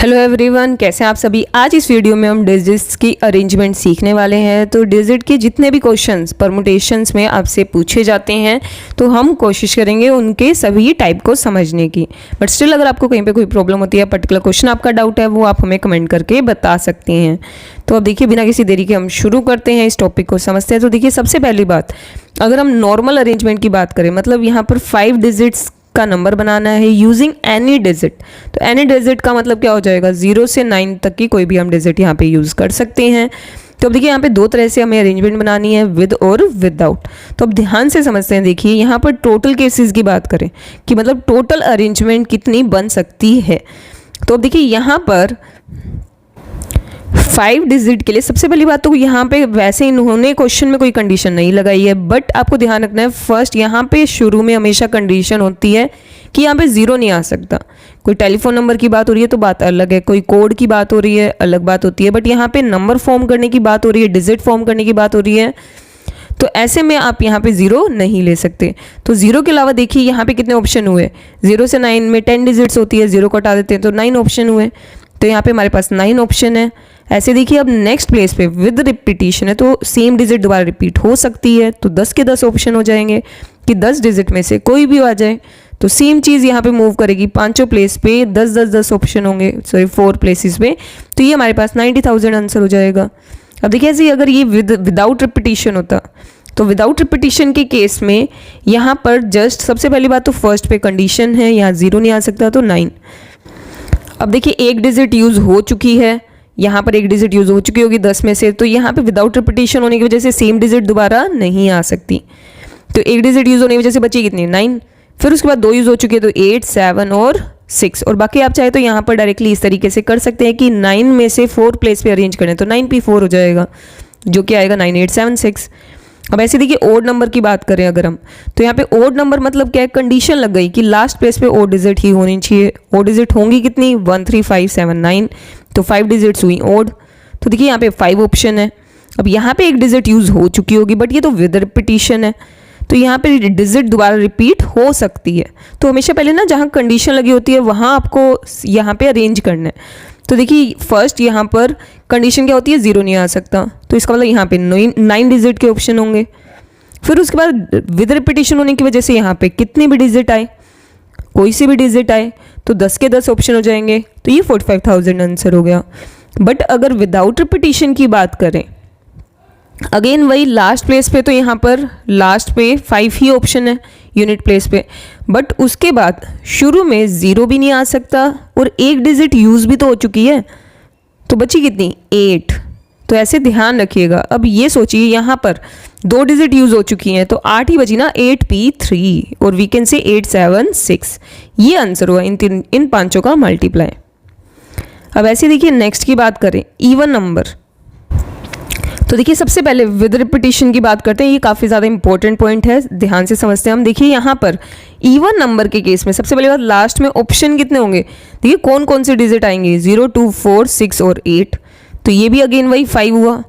Hello everyone, कैसे हैं आप सभी। आज इस वीडियो में हम डिजिट्स की अरेंजमेंट सीखने वाले हैं। तो डिजिट के जितने भी क्वेश्चंस परमुटेशंस में आपसे पूछे जाते हैं तो हम कोशिश करेंगे उनके सभी टाइप को समझने की। बट स्टिल अगर आपको कहीं पे कोई प्रॉब्लम होती है, पर्टिकुलर क्वेश्चन आपका डाउट है, वो आप हमें कमेंट करके बता सकते हैं। तो अब देखिए, बिना किसी देरी के हम शुरू करते हैं, इस टॉपिक को समझते हैं। तो देखिए, सबसे पहली बात, अगर हम नॉर्मल अरेंजमेंट की बात करें, मतलब यहाँ पर 5 डिजिट्स का नंबर बनाना है यूजिंग एनी डिजिट। तो एनी डिजिट का मतलब क्या हो जाएगा, 0 से 9 तक की कोई भी हम डिजिट यहाँ पे यूज़ कर सकते हैं। तो अब देखिए, यहाँ पे दो तरह से हमें अरेंजमेंट बनानी है, विद और विदाउट। तो अब ध्यान से समझते हैं। देखिए, यहाँ पर टोटल केसेस की बात करें कि मतलब टोटल अरेंजमेंट कितनी बन सकती है। तो अब देखिए, यहाँ पर 5 डिजिट के लिए सबसे पहली बात तो यहाँ पे वैसे इन्होंने क्वेश्चन में कोई कंडीशन नहीं लगाई है, बट आपको ध्यान रखना है, फर्स्ट यहाँ पे शुरू में हमेशा कंडीशन होती है कि यहाँ पे 0 नहीं आ सकता। कोई टेलीफोन नंबर की बात हो रही है तो बात अलग है, कोई कोड की बात हो रही है अलग बात होती है, बट यहाँ पे नंबर फॉर्म करने की बात हो रही है, डिजिट फॉर्म करने की बात हो रही है। तो ऐसे में आप यहाँ पे 0 नहीं ले सकते। तो 0 के अलावा देखिए यहाँ पे कितने ऑप्शन हुए, 0 से 9 में 10 डिजिट्स होती है, 0 को हटा देते हैं तो 9 ऑप्शन हुए। तो यहाँ पे हमारे पास 9 ऑप्शन है। ऐसे देखिए, अब नेक्स्ट प्लेस पे विद रिपीटिशन है तो सेम डिजिट दोबारा रिपीट हो सकती है, तो 10 के 10 ऑप्शन हो जाएंगे कि 10 डिजिट में से कोई भी आ जाए। तो सेम चीज़ यहाँ पे मूव करेगी, पांचों प्लेस पे 10 ऑप्शन होंगे, सॉरी 4 प्लेसेस पे। तो ये हमारे पास 90,000 आंसर हो जाएगा। अब देखिए, ऐसे अगर ये विदाउट रिपीटिशन होता तो विदाउट रिपीटिशन के केस में यहाँ पर जस्ट सबसे पहली बात तो फर्स्ट पे कंडीशन है, यहाँ 0 नहीं आ सकता, तो 9। अब देखिए, एक डिजिट यूज़ हो चुकी है, यहाँ पर एक डिजिट यूज़ हो चुकी होगी 10 में से, तो यहाँ पे विदाउट रिपीटिशन होने की वजह से सेम डिजिट दोबारा नहीं आ सकती। तो एक डिजिट यूज़ होने की वजह से बची कितनी, 9। फिर उसके बाद 2 यूज़ हो चुकी है तो 8, 7 और 6। और बाकी आप चाहे तो यहाँ पर डायरेक्टली इस तरीके से कर सकते हैं कि 9 में से 4 प्लेस पे अरेंज करें तो 9p4 हो जाएगा, जो कि आएगा 9, 8, 7, 6। अब ऐसे देखिए, ओड नंबर की बात करें अगर हम, तो यहाँ पे ओड नंबर मतलब क्या है, कंडीशन लग गई कि लास्ट प्लेस पे ओड डिजिट ही होनी चाहिए। ओड डिजिट होंगी कितनी, 1, 3, 5, 7, 9, तो 5 डिजिट्स हुई ओड। तो देखिए, यहाँ पे 5 ऑप्शन है। अब यहाँ पे एक डिजिट यूज़ हो चुकी होगी, बट ये तो विद रिपीटिशन है, तो यहाँ पे डिजिट दोबारा रिपीट हो सकती है। तो हमेशा पहले ना जहाँ कंडीशन लगी होती है वहाँ आपको यहाँ पे अरेंज करना है। तो देखिए, फर्स्ट यहाँ पर कंडीशन क्या होती है, 0 नहीं आ सकता, तो इसका मतलब यहाँ पे 9 डिजिट के ऑप्शन होंगे। फिर उसके बाद विद रिपीटिशन होने की वजह से यहाँ पे कितने भी डिजिट आए, कोई से भी डिजिट आए, तो 10 के 10 ऑप्शन हो जाएंगे। तो ये 45,000 आंसर हो गया। बट अगर विदाउट रिपीटिशन की बात करें, अगेन वही लास्ट प्लेस पे, तो यहाँ पर लास्ट पे 5 ही ऑप्शन है यूनिट प्लेस पे, बट उसके बाद शुरू में 0 भी नहीं आ सकता और एक डिजिट यूज़ भी तो हो चुकी है, तो बची कितनी, 8। तो ऐसे ध्यान रखिएगा। अब ये सोचिए, यहाँ पर 2 डिजिट यूज़ हो चुकी हैं तो 8 ही बची ना, 8p3, और वी कैन से 8, 7, 6। ये आंसर हुआ इन पांचों का मल्टीप्लाई। अब ऐसे देखिए, नेक्स्ट की बात करें, इवन नंबर। तो देखिए, सबसे पहले विद रिपीटिशन की बात करते हैं। ये काफ़ी ज़्यादा इंपॉर्टेंट पॉइंट है, ध्यान से समझते हैं हम। देखिए, यहाँ पर इवन नंबर के केस में सबसे पहले बात, लास्ट में ऑप्शन कितने होंगे, देखिए कौन कौन से डिजिट आएंगे, 0, 2, 4, 6 और 8। तो ये भी अगेन वही 5 हुआ।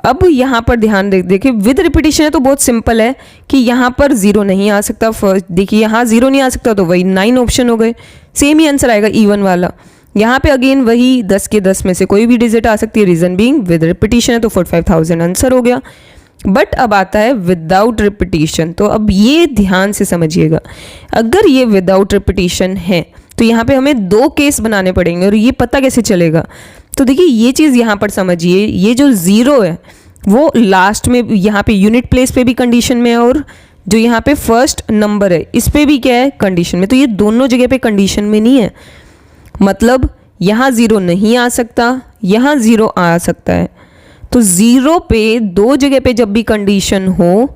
अब यहाँ पर ध्यान देखिए, विद रिपीटिशन है तो बहुत सिंपल है कि यहाँ पर 0 नहीं आ सकता। फर्स्ट देखिए, यहाँ 0 नहीं आ सकता तो वही 9 ऑप्शन हो गए, सेम ही आंसर आएगा इवन वाला। यहाँ पे अगेन वही 10 के 10 में से कोई भी डिजिट आ सकती है, रीजन बीइंग विद रिपीटिशन है, तो 45,000 आंसर हो गया। बट अब आता है विदाउट रिपीटिशन। तो अब ये ध्यान से समझिएगा, अगर ये विदाउट रिपीटिशन है तो यहाँ पे हमें 2 केस बनाने पड़ेंगे, और ये पता कैसे चलेगा। तो देखिए, ये चीज़ यहाँ पर समझिए, ये जो 0 है वो लास्ट में यहाँ पे यूनिट प्लेस पे भी कंडीशन में है, और जो यहाँ पे फर्स्ट नंबर है इस पे भी क्या है, कंडीशन में। तो ये दोनों जगह पे कंडीशन में नहीं है, मतलब यहाँ 0 नहीं आ सकता, यहाँ 0 आ सकता है। तो 0 पे 2 जगह पे जब भी कंडीशन हो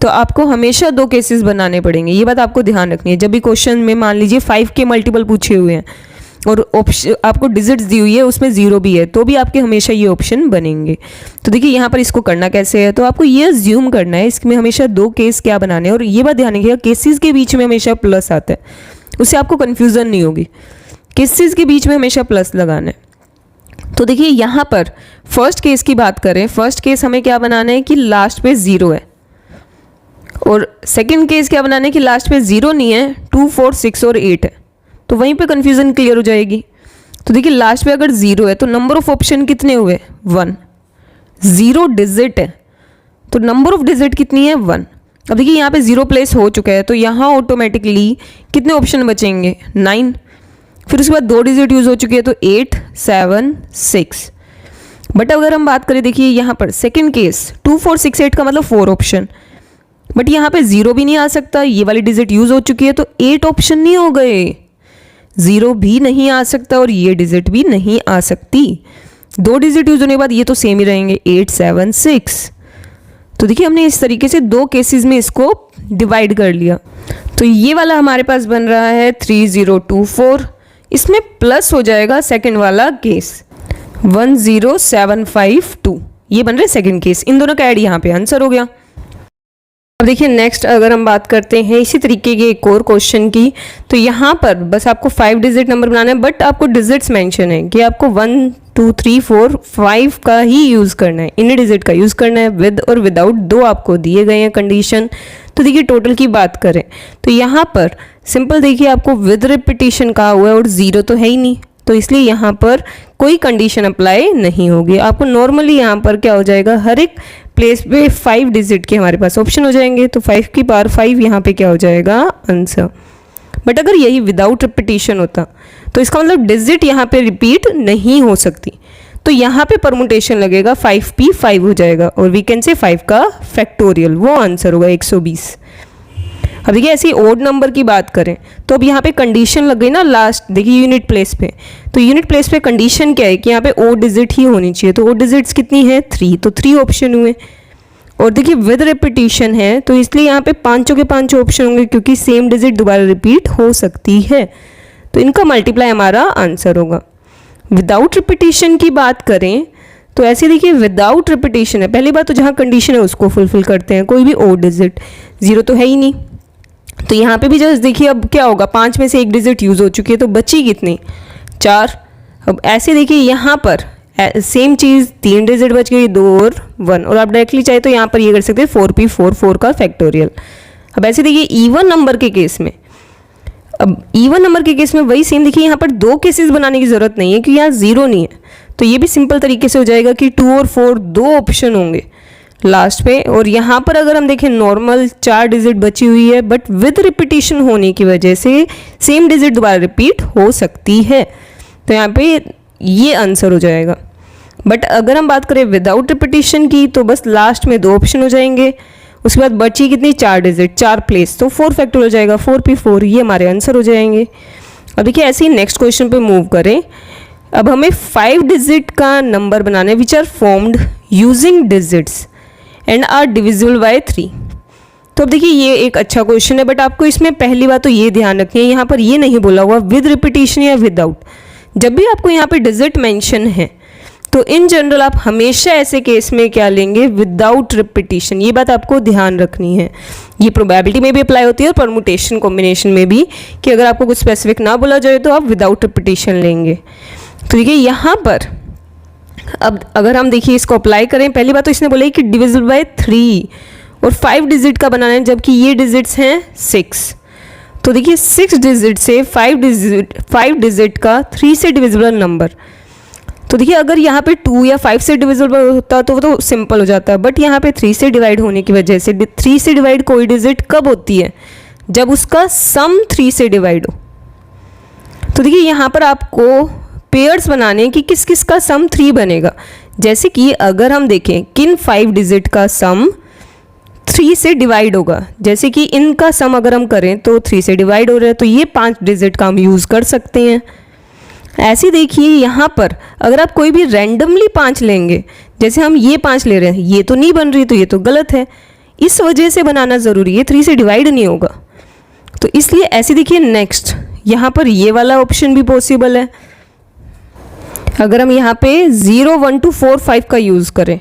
तो आपको हमेशा 2 केसेस बनाने पड़ेंगे। ये बात आपको ध्यान रखनी है। जब भी क्वेश्चन में मान लीजिए 5 के मल्टीपल पूछे हुए हैं और ऑप्शन आपको डिजिट्स दी हुई है, उसमें 0 भी है, तो भी आपके हमेशा ये ऑप्शन बनेंगे। तो देखिए, यहाँ पर इसको करना कैसे है, तो आपको ये अज्यूम करना है इसमें हमेशा 2 केस क्या बनाने हैं। और ये बात ध्यान रखिएगा, केसेस के बीच में हमेशा प्लस आता है, उससे आपको कन्फ्यूज़न नहीं होगी। केसेस के बीच में हमेशा प्लस लगाना है। तो देखिए, यहाँ पर फर्स्ट केस की बात करें, फर्स्ट केस हमें क्या बनाना है कि लास्ट पे 0 है, और सेकंड केस क्या बनाना है कि लास्ट पे 0 नहीं है, 2, 4, 6 और 8 है। तो वहीं पे कन्फ्यूज़न क्लियर हो जाएगी। तो देखिए लास्ट में अगर 0 है तो नंबर ऑफ ऑप्शन कितने हुए, 1। 0 डिजिट है तो नंबर ऑफ डिजिट कितनी है, 1। अब देखिए यहाँ पे 0 प्लेस हो चुका है तो यहाँ ऑटोमेटिकली कितने ऑप्शन बचेंगे, 9। फिर उसके बाद 2 डिजिट यूज़ हो चुकी है तो 8, 7, 6। बट अगर हम बात करें देखिए यहाँ पर सेकंड केस 2, 4, 6, 8 का मतलब 4 ऑप्शन, बट यहाँ पे 0 भी नहीं आ सकता, ये वाली डिजिट यूज़ हो चुकी है तो 8 ऑप्शन नहीं हो गए, 0 भी नहीं आ सकता और ये डिजिट भी नहीं आ सकती। 2 डिजिट यूज़ होने के बाद ये तो सेम ही रहेंगे, 8, 7, 6। तो देखिए हमने इस तरीके से 2 केसेस में इसको डिवाइड कर लिया। तो ये वाला हमारे पास बन रहा है 3024, इसमें प्लस हो जाएगा सेकंड वाला केस 10752, ये बन रहा है सेकंड केस। इन दोनों का ऐड यहाँ पे आंसर हो गया। अब देखिए नेक्स्ट अगर हम बात करते हैं इसी तरीके के एक और क्वेश्चन की, तो यहाँ पर बस आपको 5 डिजिट नंबर बनाना है, बट आपको डिजिट्स मेंशन है कि आपको 1, 2, 3, 4, 5 का ही यूज़ करना है, इन डिजिट का यूज़ करना है, विद और विदाउट 2 आपको दिए गए हैं कंडीशन। तो देखिए टोटल की बात करें तो यहाँ पर सिंपल देखिए आपको विद रिपीटिशन कहा हुआ है और 0 तो है ही नहीं, तो इसलिए यहाँ पर कोई कंडीशन अप्लाई नहीं होगी। आपको नॉर्मली यहाँ पर क्या हो जाएगा, हर एक प्लेस पे 5 डिजिट के हमारे पास ऑप्शन हो जाएंगे, तो 5 की पावर 5 यहाँ पे क्या हो जाएगा, आंसर। बट अगर यही विदाउट रिपीटिशन होता तो इसका मतलब डिजिट यहाँ पे रिपीट नहीं हो सकती, तो यहाँ पे परमुटेशन लगेगा, 5p5 हो जाएगा और वी कैन से 5 का फैक्टोरियल, वो आंसर होगा 120। अब देखिए ऐसी ओड नंबर की बात करें तो अब यहाँ पे कंडीशन लग गई ना लास्ट, देखिए यूनिट प्लेस पे, तो यूनिट प्लेस पे कंडीशन क्या है कि यहाँ पे ओड डिजिट ही होनी चाहिए, तो ओड डिजिट्स कितनी है, 3, तो 3 ऑप्शन हुए। और देखिए विद रिपीटिशन है तो इसलिए यहाँ पे 5 के 5 ऑप्शन होंगे क्योंकि सेम डिजिट दोबारा रिपीट हो सकती है, तो इनका मल्टीप्लाई हमारा आंसर होगा। विदाउट रिपीटिशन की बात करें तो ऐसे देखिए विदाउट रिपीटिशन है, पहली बात तो जहाँ कंडीशन है उसको फुलफिल करते हैं, कोई भी ओड डिजिट, 0 तो है ही नहीं, तो यहाँ पे भी जस्ट देखिए अब क्या होगा, 5 में से 1 डिजिट यूज़ हो चुकी है तो बची कितनी, 4। अब ऐसे देखिए यहाँ पर सेम चीज़ 3 डिजिट बच गई, 2 और 1, और आप डायरेक्टली चाहे तो यहाँ पर ये कर सकते हैं 4p4 4 का फैक्टोरियल। अब ऐसे देखिए इवन नंबर के केस में, अब इवन नंबर के केस में वही सेम देखिए यहाँ पर 2 केसेस बनाने की ज़रूरत नहीं है क्योंकि यहाँ 0 नहीं है, तो ये भी सिंपल तरीके से हो जाएगा कि 2 और 4 2 ऑप्शन होंगे लास्ट पे। और यहाँ पर अगर हम देखें नॉर्मल 4 डिजिट बची हुई है, बट विद रिपीटिशन होने की वजह से सेम डिजिट दोबारा रिपीट हो सकती है, तो यहाँ पे ये आंसर हो जाएगा। बट अगर हम बात करें विदाउट रिपीटिशन की तो बस लास्ट में 2 ऑप्शन हो जाएंगे, उसके बाद बची कितनी, 4 डिजिट, 4 प्लेस, तो 4 फैक्टर हो जाएगा, 4p4, ये हमारे आंसर हो जाएंगे। अब देखिए ऐसे ही नेक्स्ट क्वेश्चन पे मूव करें। अब हमें 5 डिजिट का नंबर बनाना है which are formed using digits and are divisible by 3। तो अब देखिए ये एक अच्छा क्वेश्चन है, बट आपको इसमें पहली बात तो ये ध्यान रखनी है, यहाँ पर ये नहीं बोला हुआ विद रिपीटिशन या विदाउट। जब भी आपको यहाँ पे डिजिट मेंशन है तो इन जनरल आप हमेशा ऐसे केस में क्या लेंगे, विदाउट रिपीटिशन, ये बात आपको ध्यान रखनी है। ये प्रोबेबिलिटी में भी अप्लाई होती है और परमुटेशन कॉम्बिनेशन में भी, कि अगर आपको कुछ स्पेसिफिक ना बोला जाए तो आप विदाउट रिपीटिशन लेंगे। तो देखिए यहाँ पर अब अगर हम देखिए इसको अप्लाई करें, पहली बात तो इसने बोला कि डिविजिबल बाय 3 और 5 डिजिट का बनाना है, जबकि ये डिजिट्स हैं 6। तो देखिए 6 डिजिट से 5 डिजिट का 3 से डिविजिबल नंबर, तो देखिए अगर यहाँ पे 2 या 5 से डिविजिबल होता तो वो तो सिंपल हो जाता है, बट यहाँ पे 3 से डिवाइड होने की वजह से 3 से डिवाइड कोई डिजिट कब होती है, जब उसका सम 3 से डिवाइड हो। तो देखिए यहाँ पर आपको पेयर्स बनाने कि किस किस का सम 3 बनेगा, जैसे कि अगर हम देखें किन 5 डिजिट का सम 3 से डिवाइड होगा, जैसे कि इनका सम अगर हम करें तो 3 से डिवाइड हो रहा है, तो ये 5 डिजिट का हम यूज़ कर सकते हैं। ऐसे देखिए यहाँ पर अगर आप कोई भी रैंडमली 5 लेंगे, जैसे हम ये 5 ले रहे हैं, ये तो नहीं बन रही, तो ये तो गलत है, इस वजह से बनाना ज़रूरी है, 3 से डिवाइड नहीं होगा। तो इसलिए ऐसे देखिए नेक्स्ट यहाँ पर ये वाला ऑप्शन भी पॉसिबल है। अगर हम यहाँ पे 0, 1, 2, 4, 5 का यूज़ करें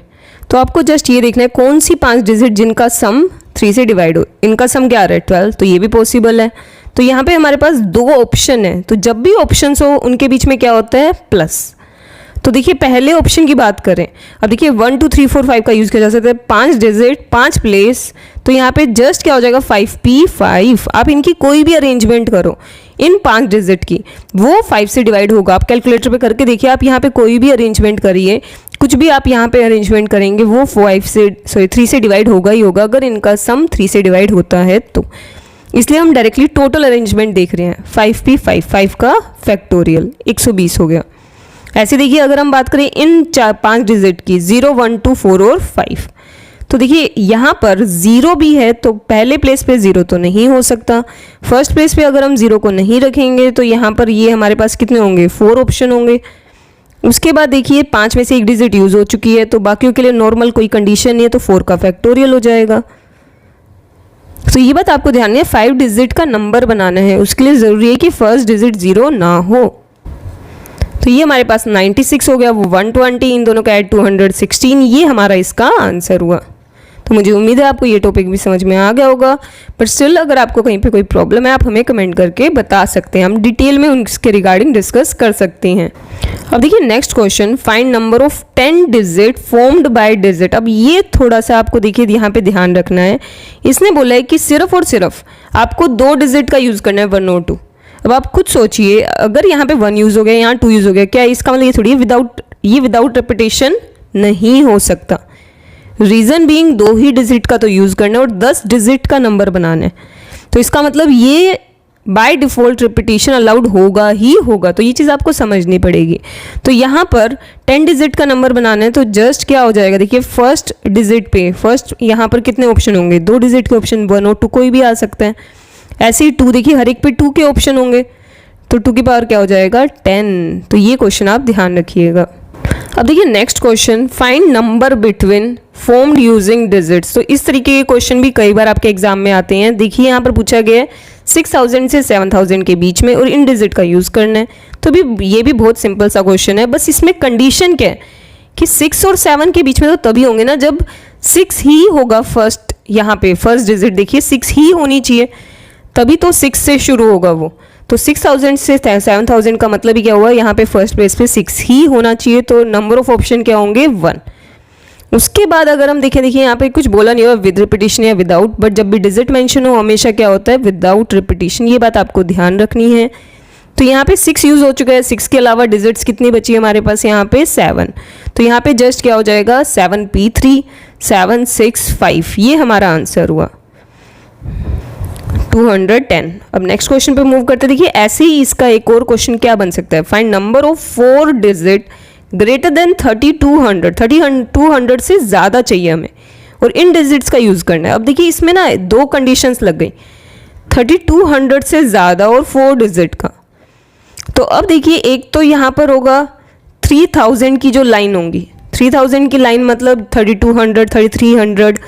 तो आपको जस्ट ये देखना है कौन सी 5 डिजिट जिनका सम 3 से डिवाइड हो, इनका सम क्या आ रहा है 12, तो ये भी पॉसिबल है। तो यहाँ पे हमारे पास 2 ऑप्शन है, तो जब भी ऑप्शंस हो उनके बीच में क्या होता है, प्लस। तो देखिए पहले ऑप्शन की बात करें, अब देखिए 1 2 3 4 5 का यूज़ किया जा सकता है, 5 डिजिट 5 प्लेस, तो यहाँ पे जस्ट क्या हो जाएगा 5p5। आप इनकी कोई भी अरेंजमेंट करो इन 5 डिजिट की, वो 5 से डिवाइड होगा। आप कैलकुलेटर पे करके देखिए, आप यहाँ पे कोई भी अरेंजमेंट करिए, कुछ भी आप यहाँ पे अरेंजमेंट करेंगे वो 3 से डिवाइड होगा ही होगा, अगर इनका सम 3 से डिवाइड होता है तो। इसलिए हम डायरेक्टली टोटल अरेंजमेंट देख रहे हैं। 5p5, 5 का फैक्टोरियल 120 हो गया। ऐसे देखिए अगर हम बात करें इन 5 डिजिट की 0 1 2 4 और 5, तो देखिए यहाँ पर 0 भी है तो पहले प्लेस पे 0 तो नहीं हो सकता। फर्स्ट प्लेस पे अगर हम 0 को नहीं रखेंगे तो यहाँ पर ये हमारे पास कितने होंगे, 4 ऑप्शन होंगे। उसके बाद देखिए 5 में से एक डिजिट यूज़ हो चुकी है, तो बाकियों के लिए नॉर्मल कोई कंडीशन नहीं है, तो 4 का फैक्टोरियल हो जाएगा। तो ये बात आपको ध्यान है, 5 डिजिट का नंबर बनाना है, उसके लिए ज़रूरी है कि फर्स्ट डिजिट 0 ना हो। तो ये हमारे पास 96 हो गया, वो 120, इन दोनों का ऐड 216, ये हमारा इसका आंसर हुआ। तो मुझे उम्मीद है आपको ये टॉपिक भी समझ में आ गया होगा, पर स्टिल अगर आपको कहीं पे कोई प्रॉब्लम है आप हमें कमेंट करके बता सकते हैं, हम डिटेल में उसके रिगार्डिंग डिस्कस कर सकते हैं। अब देखिए next question, find number of 10 digit formed by digit. अब ये थोड़ा सा आपको देखिए यहाँ पे ध्यान रखना है, इसने बोला है कि सिर्फ और सिर्फ आपको 2 डिजिट का यूज़ करना है, 1 और 2। अब आप खुद सोचिए, अगर यहाँ पे 1 यूज़ हो गया, यहाँ 2 यूज़ हो गया, क्या इसका मतलब ये थोड़ी विदाउट रिपीटेशन नहीं हो सकता। रीज़न बीइंग 2 ही डिजिट का तो यूज़ करना है और 10 डिजिट का नंबर बनाना है, तो इसका मतलब ये बाय डिफ़ॉल्ट रिपीटेशन अलाउड होगा ही होगा, तो ये चीज़ आपको समझनी पड़ेगी। तो यहाँ पर 10 डिजिट का नंबर बनाना है, तो जस्ट क्या हो जाएगा, देखिए फर्स्ट डिजिट पे फर्स्ट यहाँ पर कितने ऑप्शन होंगे, 2 डिजिट के ऑप्शन, 1 और 2 कोई भी आ सकता है। ऐसे ही 2 देखिए हर एक पे 2 के ऑप्शन होंगे, तो 2 की पावर क्या हो जाएगा 10। तो ये क्वेश्चन आप ध्यान रखिएगा। अब देखिए next question, find number between formed using digits. तो इस तरीके के क्वेश्चन भी कई बार आपके एग्जाम में आते हैं। देखिए यहाँ पर पूछा गया है 6000 से 7000 के बीच में और इन डिजिट का यूज़ करना है, तो भी ये भी बहुत सिंपल सा क्वेश्चन है। बस इसमें कंडीशन क्या है कि 6 और 7 के बीच में तो तभी होंगे ना जब 6 ही होगा फर्स्ट, यहाँ पे फर्स्ट डिजिट देखिए 6 ही होनी चाहिए, तभी तो 6 से शुरू होगा वो। तो 6000 से 7000 का मतलब ही क्या हुआ, यहाँ पे फर्स्ट प्लेस पे 6 ही होना चाहिए, तो नंबर ऑफ ऑप्शन क्या होंगे 1। उसके बाद अगर हम देखिए यहाँ पे कुछ बोला नहीं हुआ विद रिपीटिशन या विदाउट, बट जब भी डिजिट मेंशन हो हमेशा क्या होता है विदाउट रिपीटिशन, ये बात आपको ध्यान रखनी है। तो यहाँ पे 6 यूज़ हो चुका है, 6 के अलावा डिजिट्स कितनी बची है हमारे पास यहाँ पे 7, तो यहाँ पे जस्ट क्या हो जाएगा 7p3 765, ये हमारा आंसर हुआ 210। अब नेक्स्ट क्वेश्चन पे मूव करते, देखिए ऐसे ही इसका एक और क्वेश्चन क्या बन सकता है, find number of 4 digit greater than 3200, 3200 से ज़्यादा चाहिए हमें और इन डिजिट्स का यूज़ करना है। अब देखिए इसमें ना 2 कंडीशंस लग गई, 3200 से ज़्यादा और 4 डिजिट का। तो अब देखिए एक तो यहाँ पर होगा 3000 की जो लाइन होंगी, 3000 की लाइन मतलब 3200 3300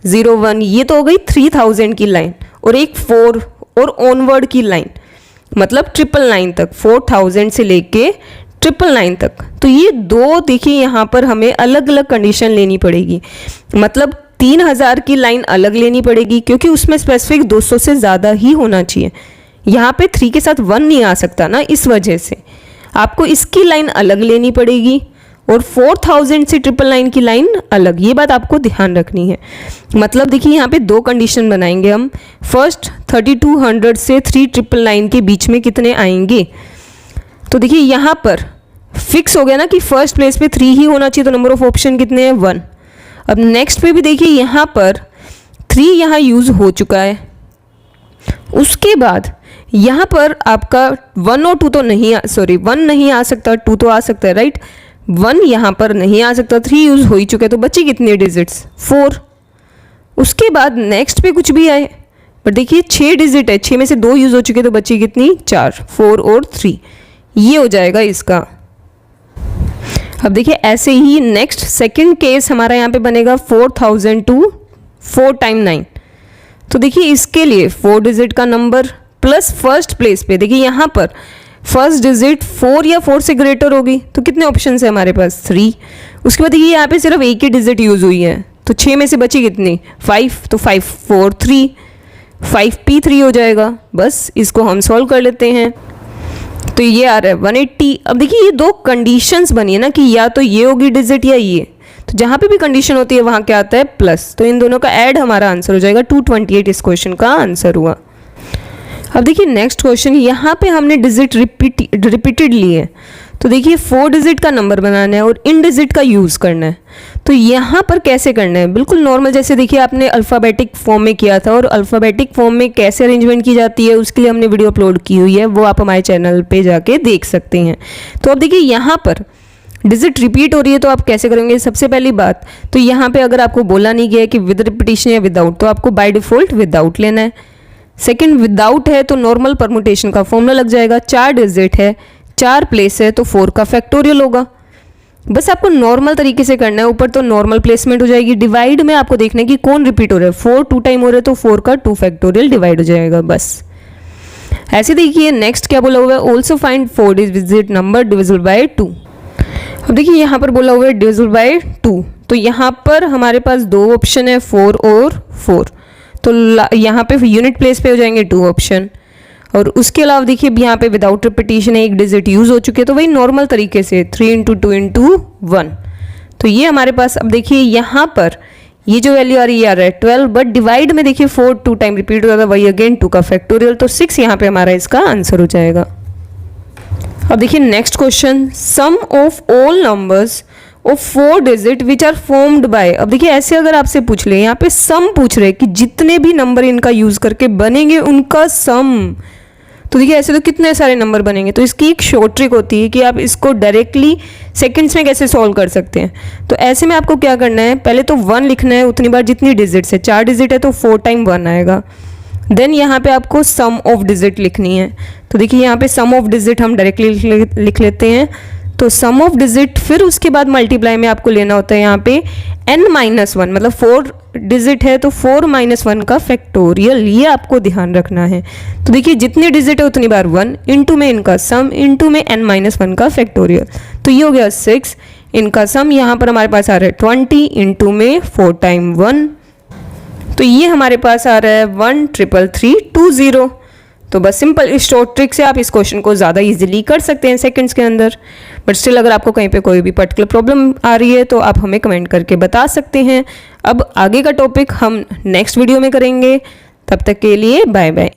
01, ये तो हो गई 3000 की लाइन, और एक 4 और ऑनवर्ड की लाइन मतलब 999 तक, 4000 से लेके 999 तक। तो ये 2 देखिए यहाँ पर हमें अलग अलग कंडीशन लेनी पड़ेगी, मतलब 3000 की लाइन अलग लेनी पड़ेगी क्योंकि उसमें स्पेसिफिक 200 से ज़्यादा ही होना चाहिए, यहाँ पे 3 के साथ 1 नहीं आ सकता ना, इस वजह से आपको इसकी लाइन अलग लेनी पड़ेगी और 4000 से 999 की लाइन अलग, ये बात आपको ध्यान रखनी है। मतलब देखिए यहाँ पे 2 कंडीशन बनाएंगे हम, फर्स्ट 3200 से 3999 के बीच में कितने आएंगे, तो देखिए यहाँ पर फिक्स हो गया ना कि फर्स्ट प्लेस पे 3 ही होना चाहिए, तो नंबर ऑफ ऑप्शन कितने हैं 1। अब नेक्स्ट पे भी देखिए यहाँ पर 3 यहाँ यूज़ हो चुका है, उसके बाद यहाँ पर आपका 1 और 2 तो नहीं 1 नहीं आ सकता, 2 तो आ सकता है राइट, 1 यहाँ पर नहीं आ सकता, 3 यूज़ हो ही चुका है, तो बची कितने डिजिट्स 4। उसके बाद नेक्स्ट पे कुछ भी आए, पर देखिए 6 डिजिट है, 6 में से 2 यूज़ हो चुके, तो बची कितनी 4, 4 और 3, ये हो जाएगा इसका। अब देखिए ऐसे ही नेक्स्ट सेकंड केस हमारा यहाँ पे बनेगा 4000 टू 4 टाइम 9, तो देखिए इसके लिए 4 डिजिट का नंबर प्लस फर्स्ट प्लेस पे देखिए यहाँ पर फर्स्ट डिजिट 4 या 4 से ग्रेटर होगी, तो कितने ऑप्शन है हमारे पास 3। उसके बाद देखिए यहाँ पे सिर्फ एक ही डिजिट यूज़ हुई है, तो 6 में से बची कितनी 5, तो 5 4 3 5p3 हो जाएगा। बस इसको हम सॉल्व कर लेते हैं। तो ये आ रहा है 180। अब देखिए ये दो कंडीशंस बनी है ना कि या तो ये होगी डिजिट या ये, तो जहाँ पे भी कंडीशन होती है वहाँ क्या आता है प्लस, तो इन दोनों का ऐड हमारा आंसर हो जाएगा 228 इस क्वेश्चन का आंसर हुआ। अब देखिए नेक्स्ट क्वेश्चन, यहाँ पे हमने डिजिट रिपीटेड लिए हैं, तो देखिए 4 डिजिट का नंबर बनाना है और इन डिजिट का यूज़ करना है। तो यहाँ पर कैसे करना है, बिल्कुल नॉर्मल जैसे देखिए आपने अल्फ़ाबेटिक फॉर्म में किया था, और अल्फ़ाबेटिक फॉर्म में कैसे अरेंजमेंट की जाती है उसके लिए हमने वीडियो अपलोड की हुई है, वो आप हमारे चैनल पे जाके देख सकते हैं। तो अब देखिए यहाँ पर डिजिट रिपीट हो रही है तो आप कैसे करेंगे, सबसे पहली बात तो यहाँ पे अगर आपको बोला नहीं गया है कि विद रिपीटिशन या विदाउट, तो आपको बाय डिफ़ॉल्ट विदाउट लेना है। सेकंड, विदाउट है तो नॉर्मल परमुटेशन का फॉर्मूला लग जाएगा, 4 डिजिट है, 4 प्लेस है तो 4 का फैक्टोरियल होगा। बस आपको नॉर्मल तरीके से करना है, ऊपर तो नॉर्मल प्लेसमेंट हो जाएगी। डिवाइड में आपको देखना है कि कौन रिपीट हो रहा है, 4 2 टाइम हो रहा है तो 4 का 2 फैक्टोरियल डिवाइड हो जाएगा बस। ऐसे देखिए नेक्स्ट क्या बोला हुआ है, also find 4 digit number divisible by 2। अब देखिए यहाँ पर बोला हुआ है डिविजिबल बाय 2, तो यहाँ पर हमारे पास 2 ऑप्शन है 4 और 4, तो यहाँ पे यूनिट प्लेस पे हो जाएंगे 2 ऑप्शन। और उसके अलावा देखिए यहाँ पे विदाउट रिपीटिशन है, एक डिजिट यूज़ हो चुकी है, तो वही नॉर्मल तरीके से 3 × 2 × 1, तो ये हमारे पास। अब देखिए यहाँ पर ये जो वैल्यू आ रही है 12, बट डिवाइड में देखिए 4 2 टाइम रिपीट होता था, वही अगेन 2 का फैक्टोरियल, तो 6 यहाँ पे हमारा इसका आंसर हो जाएगा। अब देखिए next question, sum of all numbers of 4 digit which are formed by. अब देखिए ऐसे अगर आपसे पूछ ले, यहाँ पे सम पूछ रहे कि जितने भी नंबर इनका यूज करके बनेंगे उनका सम, तो देखिए ऐसे तो कितने सारे नंबर बनेंगे। तो इसकी एक शॉर्ट ट्रिक होती है कि आप इसको डायरेक्टली सेकंड्स में कैसे सॉल्व कर सकते हैं। तो ऐसे में आपको क्या करना है, पहले तो 1 लिखना है उतनी बार जितनी डिजिट्स है, 4 डिजिट है तो 4 टाइम 1 आएगा। देन यहाँ पे आपको सम ऑफ डिजिट लिखनी है, तो देखिए यहाँ पे सम ऑफ डिजिट हम डायरेक्टली लिख लेते हैं, तो सम ऑफ डिजिट, फिर उसके बाद मल्टीप्लाई में आपको लेना होता है यहाँ पे n-1, मतलब 4 डिजिट है तो 4 - 1 का फैक्टोरियल, ये आपको ध्यान रखना है। तो देखिए जितनी डिजिट है उतनी बार 1, इंटू में इनका सम, इंटू में n-1 का फैक्टोरियल, तो ये हो गया 6। इनका सम यहाँ पर हमारे पास आ रहा है 20, इंटू में 4 टाइम 1, तो ये हमारे पास आ रहा है 13320। तो बस सिंपल इस शॉर्ट ट्रिक से आप इस क्वेश्चन को ज़्यादा इजीली कर सकते हैं सेकंड्स के अंदर। बट स्टिल अगर आपको कहीं पे कोई भी पर्टिकुलर प्रॉब्लम आ रही है तो आप हमें कमेंट करके बता सकते हैं। अब आगे का टॉपिक हम नेक्स्ट वीडियो में करेंगे, तब तक के लिए बाय बाय।